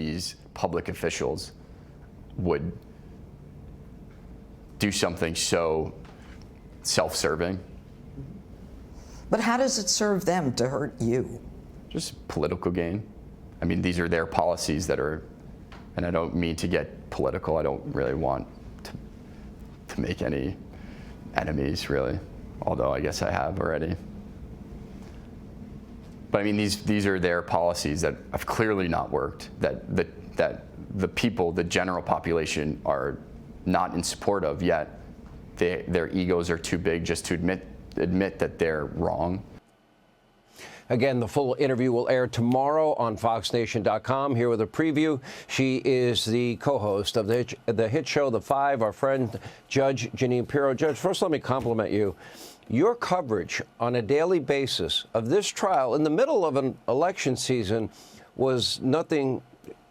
these public officials would do something so self-serving. But how does it serve them to hurt you? Just political gain. I mean, these are their policies that are, and I don't mean to get political. I don't really want to make any enemies, really, although I guess I have already. But I mean, these are their policies that have clearly not worked, that the people, the general population, are not in support of, yet their egos are too big just to admit that they're wrong. Again, the full interview will air tomorrow on FoxNation.com. Here with a preview, she is the co-host of the hit show The Five, our friend Judge Jeanine Pirro. Judge, first let me compliment you. Your coverage on a daily basis of this trial in the middle of an election season was nothing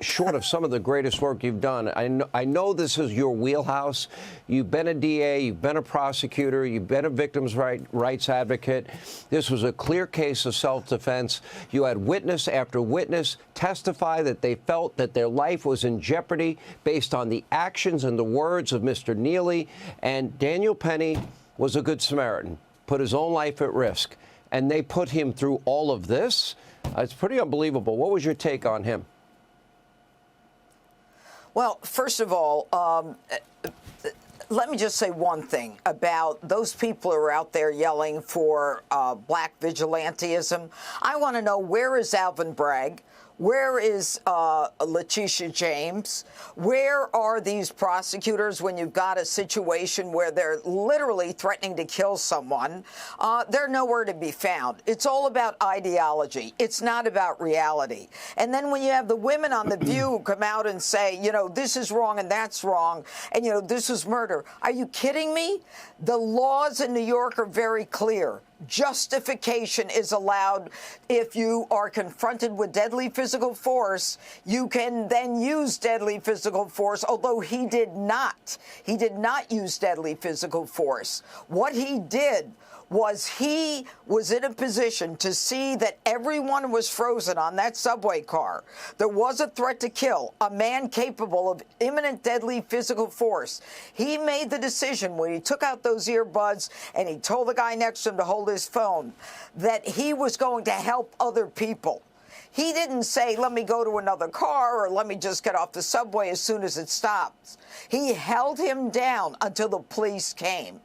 short of some of the greatest work you've done. I know this is your wheelhouse. You've been a DA, you've been a prosecutor, you've been a victims' rights advocate. This was a clear case of self-defense. You had witness after witness testify that they felt that their life was in jeopardy based on the actions and the words of Mr. Neely. And Daniel Penny was a good Samaritan, put his own life at risk. And they put him through all of this. It's pretty unbelievable. What was your take on him? Well, first of all, let me just say one thing about those people who are out there yelling for black vigilantism. I want to know, where is Alvin Bragg? Where is Letitia James? Where are these prosecutors when you've got a situation where they're literally threatening to kill someone? They're nowhere to be found. It's all about ideology. It's not about reality. And then when you have the women on The View who come out and say, you know, this is wrong and that's wrong, and, you know, this is murder. Are you kidding me? The laws in New York are very clear. Justification is allowed if you are confronted with deadly physical force. You can then use deadly physical force, although he did not. He did not use deadly physical force. What he did was he was in a position to see that everyone was frozen on that subway car. There was a threat to kill, a man capable of imminent deadly physical force. He made the decision when he took out those earbuds and he told the guy next to him to hold his phone that he was going to help other people. He didn't say, let me go to another car or let me just get off the subway as soon as it stops. He held him down until the police came.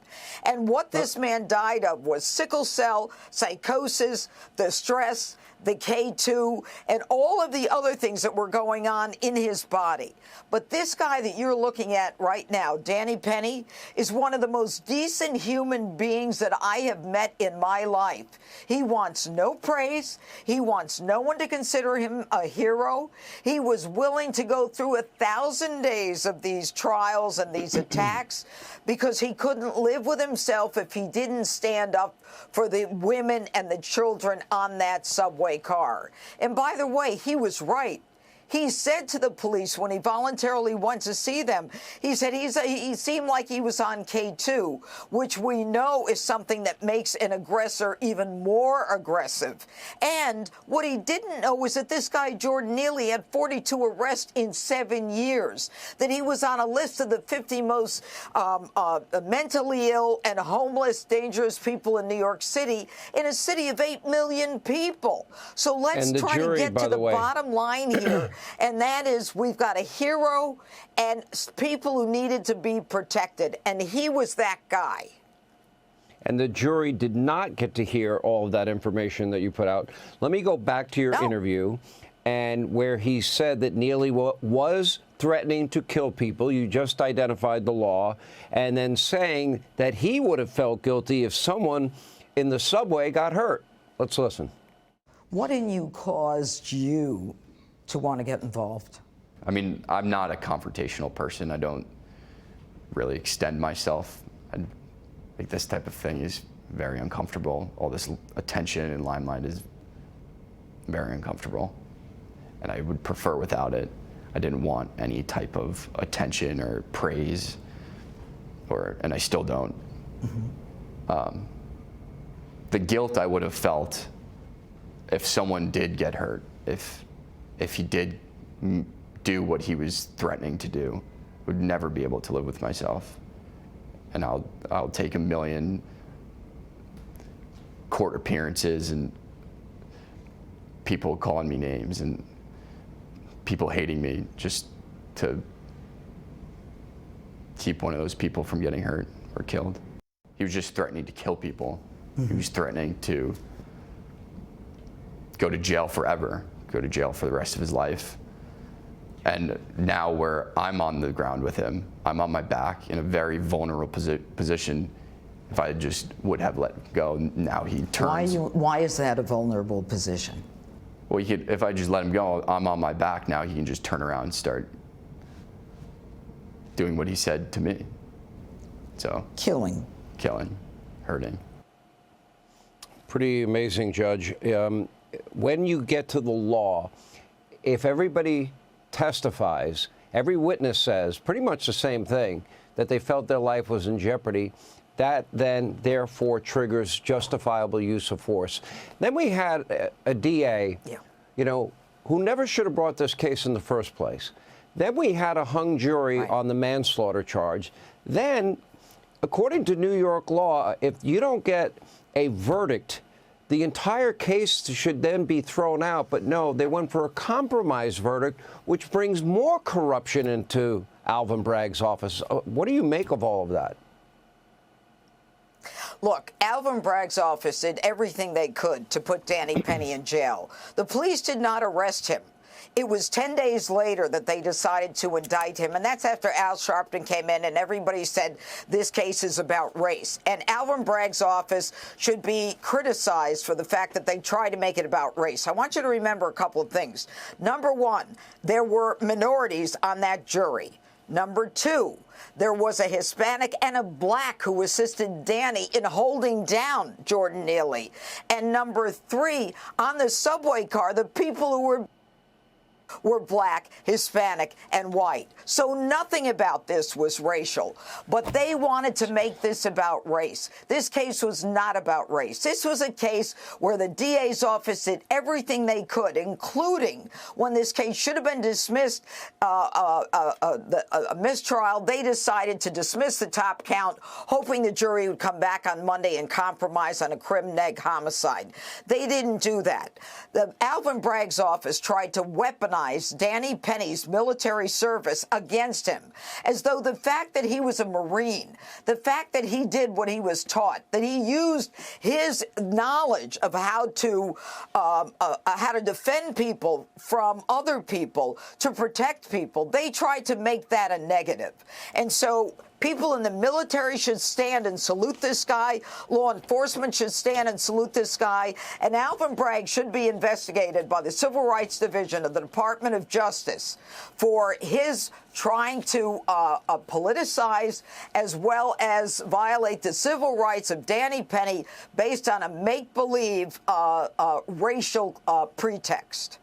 And what this man died of was sickle cell, psychosis, the stress, the K2, and all of the other things that were going on in his body. But this guy that you're looking at right now, Danny Penny, is one of the most decent human beings that I have met in my life. He wants no praise. He wants no one to consider him a hero. He was willing to go through 1,000 days of these trials and these attacks because he couldn't live with himself if he didn't stand up for the women and the children on that subway car. And by the way, he was right. He said to the police when he voluntarily went to see them, he said he seemed like he was on K2, which we know is something that makes an aggressor even more aggressive. And what he didn't know was that this guy, Jordan Neely, had 42 arrests in 7 years, that he was on a list of the 50 most mentally ill and homeless, dangerous people in New York City, in a city of 8 million people. So let's try to get to the bottom line here. And that is, we've got a hero and people who needed to be protected. And he was that guy. And the jury did not get to hear all of that information that you put out. Let me go back to your interview, and where he said that Neely was threatening to kill people. You just identified the law. And then saying that he would have felt guilty if someone in the subway got hurt. Let's listen. What in you caused you to want to get involved? I mean, I'm not a confrontational person. I don't really extend myself. I think this type of thing is very uncomfortable. All this attention and limelight is very uncomfortable. And I would prefer without it. I didn't want any type of attention or praise, and I still don't. Mm-hmm. The guilt I would have felt if someone did get hurt, if he did do what he was threatening to do. Would never be able to live with myself. And I'll take 1 million court appearances and people calling me names and people hating me just to keep one of those people from getting hurt or killed. He was just threatening to kill people. He was threatening to go to jail forever, go to jail for the rest of his life. And now where I'm on the ground with him, I'm on my back in a very vulnerable position. If I just would have let go, now he turns. Why is that a vulnerable position? Well, if I just let him go, I'm on my back now. He can just turn around and start doing what he said to me. So Killing, hurting. Pretty amazing, Judge. When you get to the law, if everybody testifies, every witness says pretty much the same thing, that they felt their life was in jeopardy, that then therefore triggers justifiable use of force. Then we had a DA, who never should have brought this case in the first place. Then we had a hung jury on the manslaughter charge. Then, according to New York law, if you don't get a verdict, the entire case should then be thrown out. But no, they went for a compromise verdict, which brings more corruption into Alvin Bragg's office. What do you make of all of that? Look, Alvin Bragg's office did everything they could to put Danny Penny in jail. The police did not arrest him. It was 10 days later that they decided to indict him, and that's after Al Sharpton came in and everybody said this case is about race. And Alvin Bragg's office should be criticized for the fact that they tried to make it about race. I want you to remember a couple of things. Number one, there were minorities on that jury. Number two, there was a Hispanic and a black who assisted Danny in holding down Jordan Neely. And number three, on the subway car, the people who were black, Hispanic, and white. So nothing about this was racial. But they wanted to make this about race. This case was not about race. This was a case where the DA's office did everything they could, including when this case should have been dismissed, a mistrial, they decided to dismiss the top count, hoping the jury would come back on Monday and compromise on a crim neg homicide. They didn't do that. The Alvin Bragg's office tried to weaponize Danny Penny's military service against him, as though the fact that he was a Marine, the fact that he did what he was taught, that he used his knowledge of how to defend people from other people, to protect people, they tried to make that a negative. And so people in the military should stand and salute this guy. Law enforcement should stand and salute this guy. And Alvin Bragg should be investigated by the Civil Rights Division of the Department of Justice for his trying to politicize as well as violate the civil rights of Danny Penny based on a make-believe racial pretext.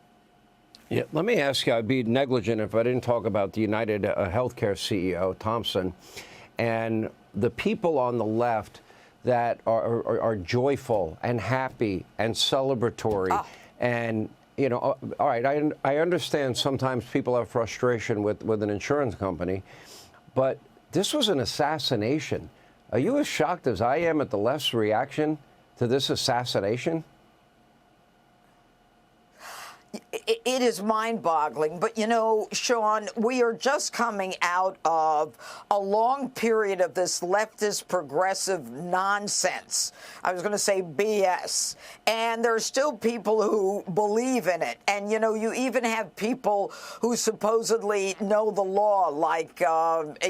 Yeah, let me ask you, I'd be negligent if I didn't talk about the United Healthcare CEO, Thompson, and the people on the left that are joyful and happy and celebratory. And, all right, I understand sometimes people have frustration with an insurance company, but this was an assassination. Are you as shocked as I am at the left's reaction to this assassination? It is mind-boggling. But, Sean, we are just coming out of a long period of this leftist progressive nonsense. I was going to say BS. And there are still people who believe in it. And, you even have people who supposedly know the law, like, AOC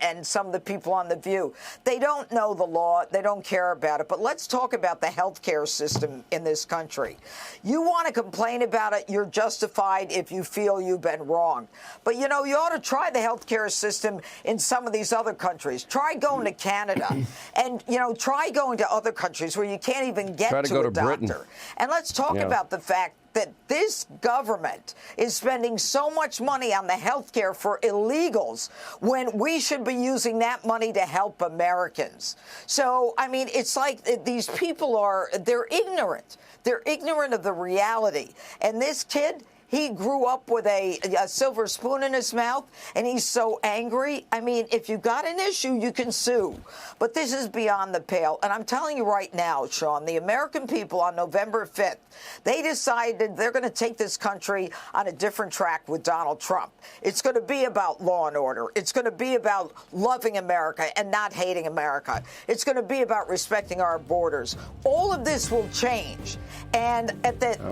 and some of the people on The View. They don't know the law. They don't care about it. But let's talk about the health care system in this country. You want to complain about it, you're justified if you feel you've been wrong. But, you ought to try the healthcare system in some of these other countries. Try going to Canada and, try going to other countries where you can't even get to a doctor. Britain. And let's talk about the fact that this government is spending so much money on the health care for illegals when we should be using that money to help Americans. So, I mean, it's like these people they're ignorant. They're ignorant of the reality. And this kid, He grew up with a silver spoon in his mouth, and he's so angry. I mean, if you got an issue, you can sue. But this is beyond the pale. And I'm telling you right now, Sean, the American people on November 5th, they decided they're going to take this country on a different track with Donald Trump. It's going to be about law and order. It's going to be about loving America and not hating America. It's going to be about respecting our borders. All of this will change. And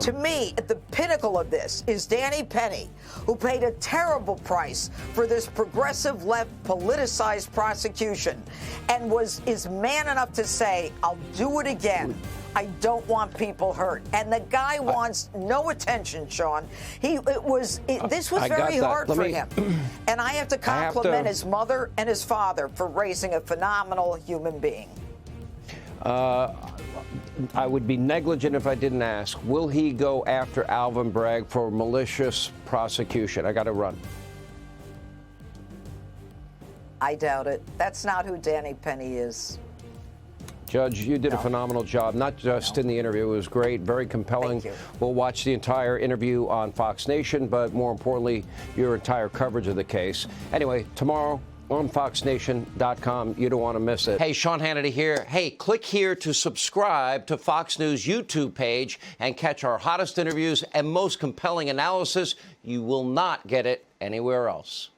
to me, at the pinnacle of this is Danny Penny, who paid a terrible price for this progressive left politicized prosecution and is man enough to say, I'll do it again. I don't want people hurt. And the guy wants no attention, Sean. This was very hard for him. And I have to compliment his mother and his father for raising a phenomenal human being. I would be negligent if I didn't ask, will he go after Alvin Bragg for malicious prosecution? I got to run. I doubt it. That's not who Danny Penny is. Judge, you did a phenomenal job, not just in the interview. It was great, very compelling. Thank you. We'll watch the entire interview on Fox Nation, but more importantly, your entire coverage of the case. Anyway, tomorrow on foxnation.com. You don't want to miss it. Hey, Sean Hannity here. Hey, click here to subscribe to Fox News YouTube page and catch our hottest interviews and most compelling analysis. You will not get it anywhere else.